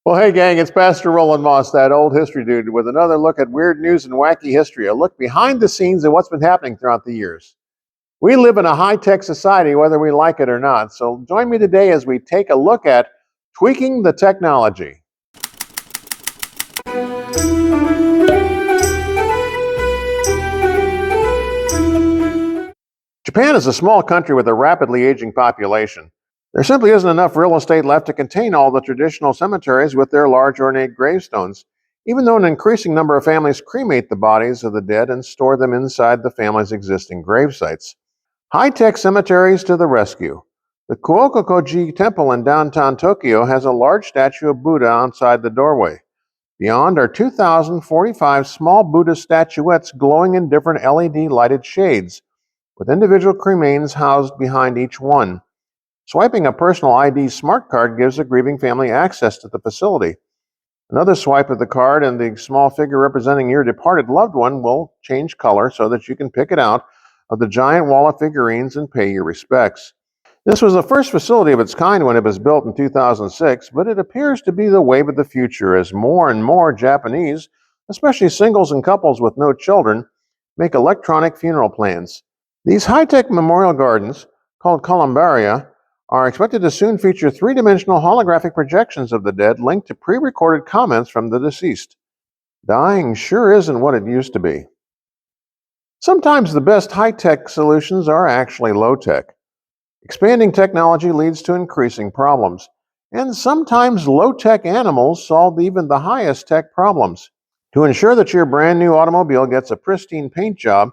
Well, hey, gang, it's Pastor Roland Moss, that old history dude, with another look at weird news and wacky history, a look behind the scenes of what's been happening throughout the years. We live in a high tech society, whether we like it or not. So join me today as we take a look at tweaking the technology. Japan is a small country with a rapidly aging population. There simply isn't enough real estate left to contain all the traditional cemeteries with their large ornate gravestones, even though an increasing number of families cremate the bodies of the dead and store them inside the family's existing grave sites. High-tech cemeteries to the rescue. The Kuokokoji Temple in downtown Tokyo has a large statue of Buddha outside the doorway. Beyond are 2,045 small Buddha statuettes glowing in different LED-lighted shades, with individual cremains housed behind each one. Swiping a personal ID smart card gives a grieving family access to the facility. Another swipe of the card and the small figure representing your departed loved one will change color so that you can pick it out of the giant wall of figurines and pay your respects. This was the first facility of its kind when it was built in 2006, but it appears to be the wave of the future as more and more Japanese, especially singles and couples with no children, make electronic funeral plans. These high-tech memorial gardens, called columbaria, are expected to soon feature three-dimensional holographic projections of the dead linked to pre-recorded comments from the deceased. Dying sure isn't what it used to be. Sometimes the best high-tech solutions are actually low-tech. Expanding technology leads to increasing problems, and sometimes low-tech animals solve even the highest-tech problems. To ensure that your brand-new automobile gets a pristine paint job,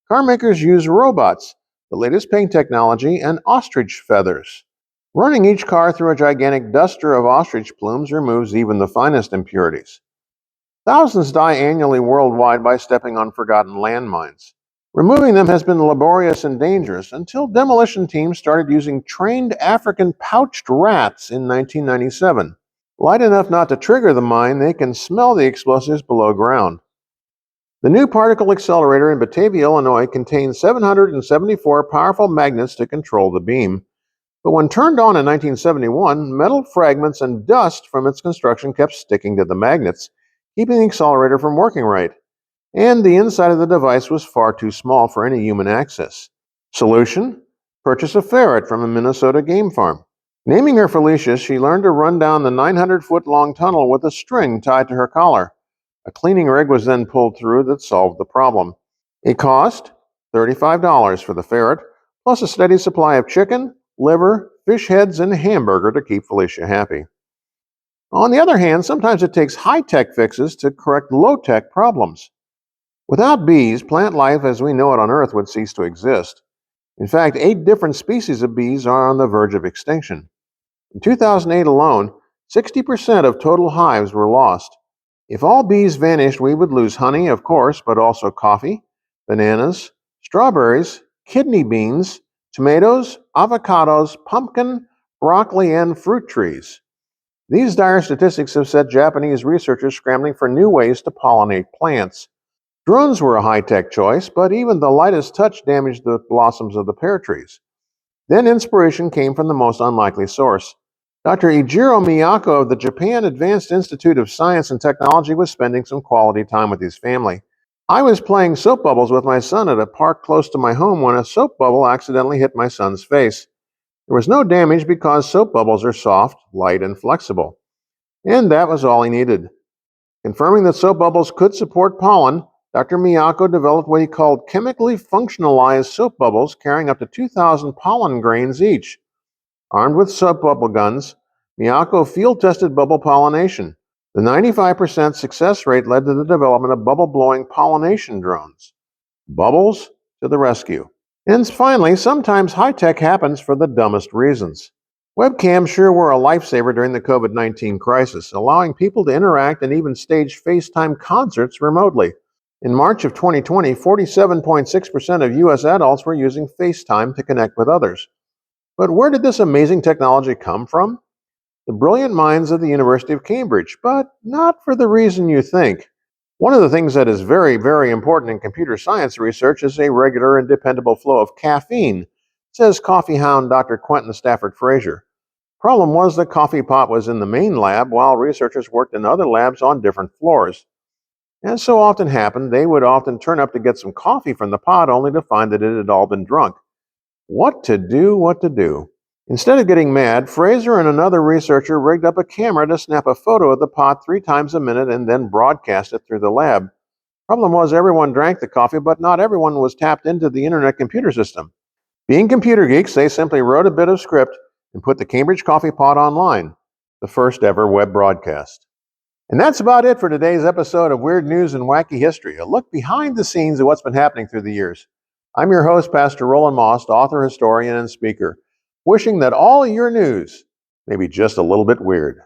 car makers use robots, the latest paint technology, and ostrich feathers. Running each car through a gigantic duster of ostrich plumes removes even the finest impurities. Thousands die annually worldwide by stepping on forgotten landmines. Removing them has been laborious and dangerous until demolition teams started using trained African pouched rats in 1997. Light enough not to trigger the mine, they can smell the explosives below ground. The new particle accelerator in Batavia, Illinois contains 774 powerful magnets to control the beam. But when turned on in 1971, metal fragments and dust from its construction kept sticking to the magnets, keeping the accelerator from working right. And the inside of the device was far too small for any human access. Solution? Purchase a ferret from a Minnesota game farm. Naming her Felicia, she learned to run down the 900-foot-long tunnel with a string tied to her collar. A cleaning rig was then pulled through that solved the problem. It cost $35 for the ferret, plus a steady supply of chicken, liver, fish heads, and hamburger to keep Felicia happy. On the other hand, sometimes it takes high-tech fixes to correct low-tech problems. Without bees, plant life as we know it on Earth would cease to exist. In fact, 8 different species of bees are on the verge of extinction. In 2008 alone, 60% of total hives were lost. If all bees vanished, we would lose honey, of course, but also coffee, bananas, strawberries, kidney beans, tomatoes, avocados, pumpkin, broccoli, and fruit trees. These dire statistics have set Japanese researchers scrambling for new ways to pollinate plants. Drones were a high-tech choice, but even the lightest touch damaged the blossoms of the pear trees. Then inspiration came from the most unlikely source. Dr. Ejiro Miyako of the Japan Advanced Institute of Science and Technology was spending some quality time with his family. I was playing soap bubbles with my son at a park close to my home when a soap bubble accidentally hit my son's face. There was no damage because soap bubbles are soft, light, and flexible. And that was all he needed. Confirming that soap bubbles could support pollen, Dr. Miyako developed what he called chemically functionalized soap bubbles carrying up to 2,000 pollen grains each. Armed with soap bubble guns, Miyako field-tested bubble pollination. The 95% success rate led to the development of bubble-blowing pollination drones. Bubbles to the rescue. And finally, sometimes high-tech happens for the dumbest reasons. Webcams sure were a lifesaver during the COVID-19 crisis, allowing people to interact and even stage FaceTime concerts remotely. In March of 2020, 47.6% of U.S. adults were using FaceTime to connect with others. But where did this amazing technology come from? The brilliant minds of the University of Cambridge, but not for the reason you think. One of the things that is very, very important in computer science research is a regular and dependable flow of caffeine, says coffee hound Dr. Quentin Stafford Fraser. Problem was the coffee pot was in the main lab while researchers worked in other labs on different floors. As so often happened, they would often turn up to get some coffee from the pot only to find that it had all been drunk. What to do, what to do? Instead of getting mad, Fraser and another researcher rigged up a camera to snap a photo of the pot 3 times a minute and then broadcast it through the lab. Problem was everyone drank the coffee, but not everyone was tapped into the internet computer system. Being computer geeks, they simply wrote a bit of script and put the Cambridge Coffee Pot online, the first ever web broadcast. And that's about it for today's episode of Weird News and Wacky History, a look behind the scenes of what's been happening through the years. I'm your host, Pastor Roland Moss, author, historian, and speaker, wishing that all your news may be just a little bit weird.